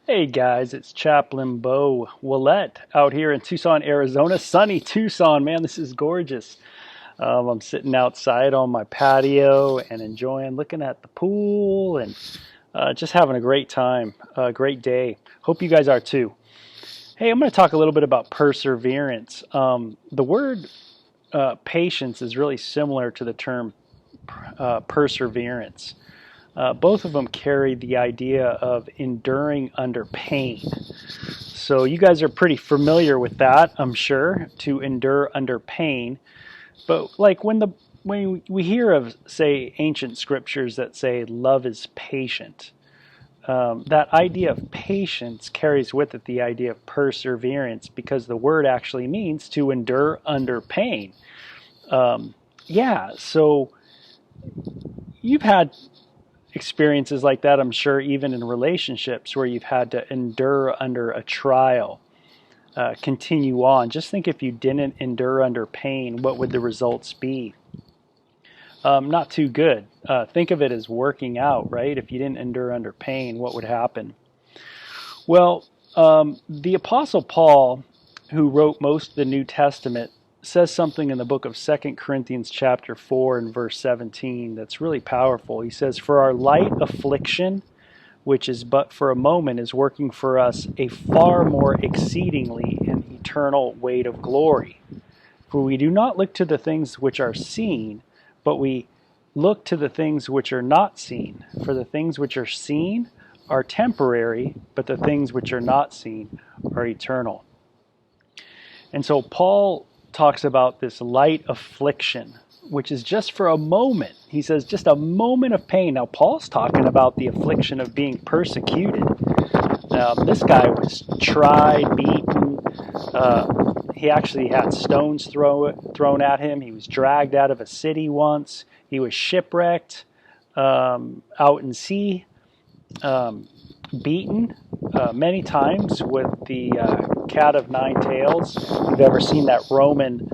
Hey guys, it's Chaplain Beau Willette out here in Tucson, Arizona. Sunny Tucson, man, this is gorgeous. I'm sitting outside on my patio and enjoying looking at the pool and just having a great time, a great day. Hope you guys are too. Hey, I'm going to talk a little bit about perseverance. The word patience is really similar to the term perseverance. Both of them carry the idea of enduring under pain. So you guys are pretty familiar with that, I'm sure, to endure under pain. But like when we hear of, say, ancient scriptures that say love is patient, that idea of patience carries with it the idea of perseverance because the word actually means to endure under pain. So you've had experiences like that, I'm sure, even in relationships where you've had to endure under a trial, continue on. Just think if you didn't endure under pain, what would the results be? Not too good. Think of it as working out, right? If you didn't endure under pain, what would happen? Well, the Apostle Paul, who wrote most of the New Testament, says something in the book of 2 Corinthians chapter 4 and verse 17 that's really powerful. He says, "For our light affliction, which is but for a moment, is working for us a far more exceedingly and eternal weight of glory. For we do not look to the things which are seen, but we look to the things which are not seen. For the things which are seen are temporary, but the things which are not seen are eternal." And so Paul talks about this light affliction, which is just for a moment. He says just a moment of pain. Now, Paul's talking about the affliction of being persecuted. This guy was tried, beaten. He actually had stones thrown at him. He was dragged out of a city once. He was shipwrecked out in sea, beaten many times with the cat of nine tails. If you've ever seen that Roman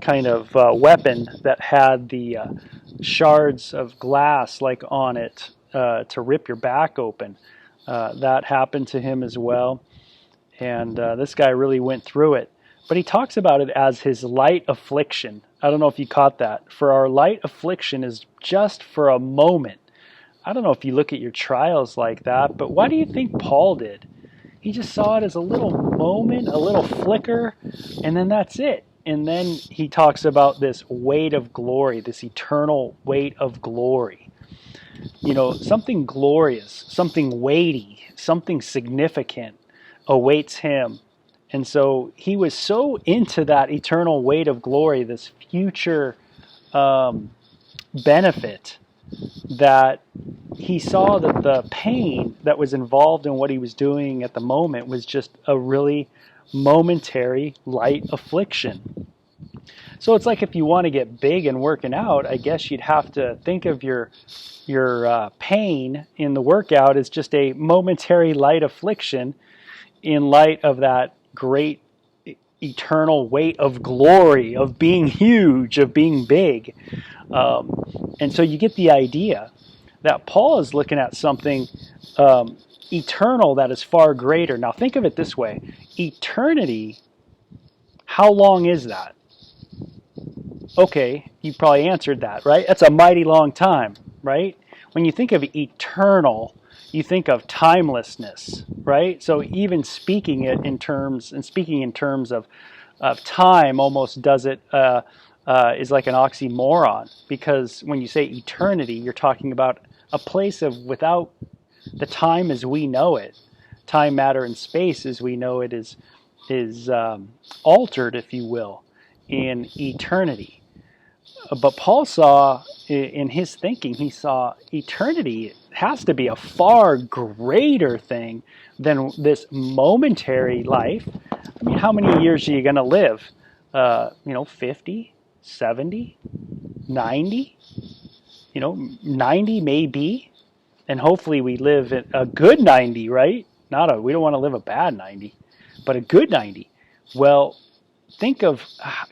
kind of weapon that had the shards of glass like on it to rip your back open, that happened to him as well. And this guy really went through it. But he talks about it as his light affliction. I don't know if you caught that. For our light affliction is just for a moment. I don't know if you look at your trials like that, but why do you think Paul did? He just saw it as a little moment, a little flicker, and then that's it. And then he talks about this weight of glory, this eternal weight of glory. You know, something glorious, something weighty, something significant awaits him. And so he was so into that eternal weight of glory, this future benefit, that he saw that the pain that was involved in what he was doing at the moment was just a really momentary light affliction. So it's like if you want to get big and working out, I guess you'd have to think of your pain in the workout as just a momentary light affliction in light of that great eternal weight of glory, of being huge, of being big. And so you get the idea that Paul is looking at something eternal that is far greater. Now think of it this way. Eternity, how long is that? Okay, you probably answered that, right? That's a mighty long time, right? When you think of eternal, you think of timelessness, right? So even speaking in terms of time almost does it is like an oxymoron, because when you say eternity, you're talking about a place of without the time as we know it. Time, matter, and space as we know it is altered, if you will, in eternity. But Paul saw, in his thinking, he saw eternity has to be a far greater thing than this momentary life. I mean, how many years are you going to live? 50, 70, 90? 90 maybe. And hopefully we live a good 90, right? We don't want to live a bad 90, but a good 90. Well,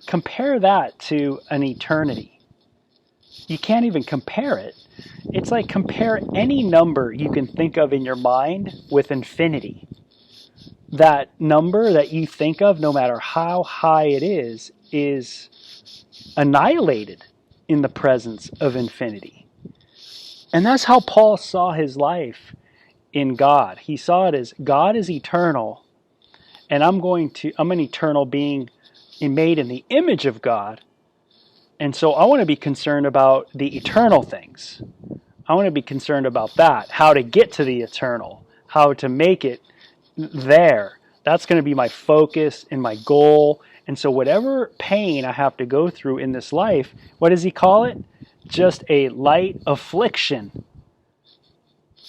compare that to an eternity. You can't even compare it. It's like compare any number you can think of in your mind with infinity. that number that you think of, no matter how high it is annihilated in the presence of infinity. And that's how Paul saw his life in God. He saw it as God is eternal, and I'm an eternal being made in the image of God. And so I want to be concerned about the eternal things. I want to be concerned about that, how to get to the eternal, how to make it there. That's going to be my focus and my goal. And so whatever pain I have to go through in this life, what does he call it? Just a light affliction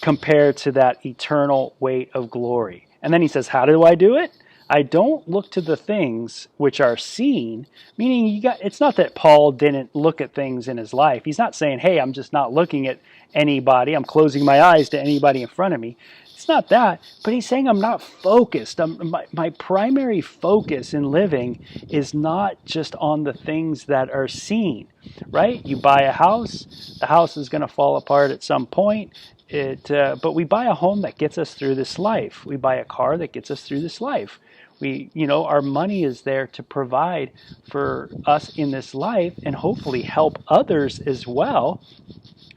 compared to that eternal weight of glory. And then he says, how do I do it? I don't look to the things which are seen, meaning it's not that Paul didn't look at things in his life. He's not saying, hey, I'm just not looking at anybody. I'm closing my eyes to anybody in front of me. It's not that, but he's saying I'm not focused. My primary focus in living is not just on the things that are seen, right? You buy a house, the house is going to fall apart at some point. But we buy a home that gets us through this life. We buy a car that gets us through this life. Our money is there to provide for us in this life and hopefully help others as well.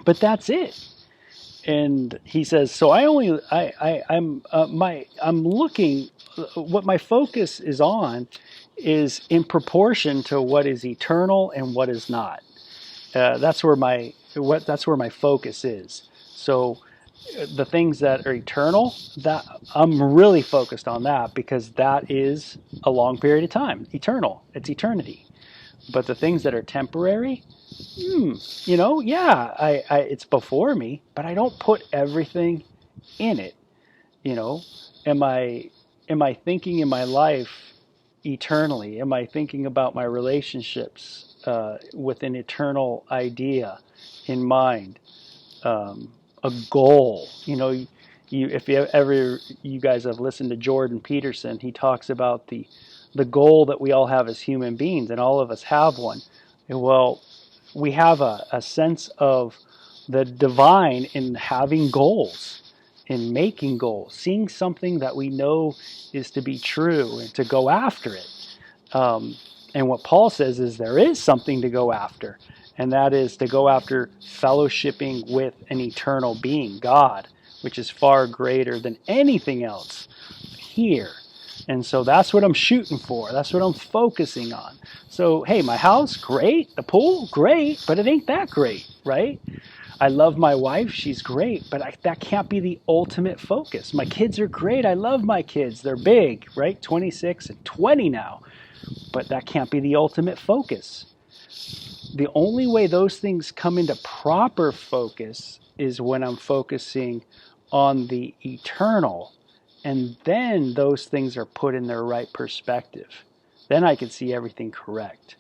But that's it. And he says, so I'm looking, what my focus is on is in proportion to what is eternal and what is not. That's where my focus is. So the things that are eternal, that I'm really focused on that, because that is a long period of time. Eternal, it's eternity. But the things that are temporary, it's before me, but I don't put everything in it. Am I thinking in my life eternally? Am I thinking about my relationships with an eternal idea in mind? A goal. If you guys have listened to Jordan Peterson, he talks about the goal that we all have as human beings, and all of us have one. Well, we have a sense of the divine in having goals, in making goals, seeing something that we know is to be true and to go after it. And what Paul says is there is something to go after, and that is to go after fellowshipping with an eternal being, God, which is far greater than anything else here. And so that's what I'm shooting for. That's what I'm focusing on. So, hey, my house, great. The pool, great. But it ain't that great, right? I love my wife. She's great. But that can't be the ultimate focus. My kids are great. I love my kids. They're big, right? 26 and 20 now. But that can't be the ultimate focus. The only way those things come into proper focus is when I'm focusing on the eternal. And then those things are put in their right perspective. Then I can see everything correct.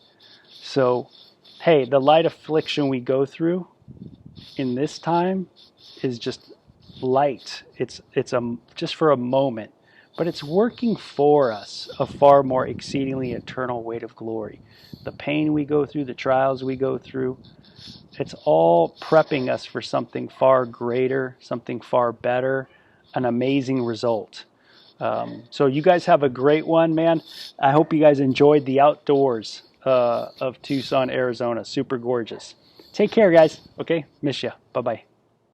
So, hey, the light affliction we go through in this time is just light. It's just for a moment. But it's working for us a far more exceedingly eternal weight of glory. The pain we go through, the trials we go through, it's all prepping us for something far greater, something far better, an amazing result. So you guys have a great one, man. I hope you guys enjoyed the outdoors of Tucson, Arizona. Super gorgeous. Take care, guys. Okay? Miss ya. Bye-bye.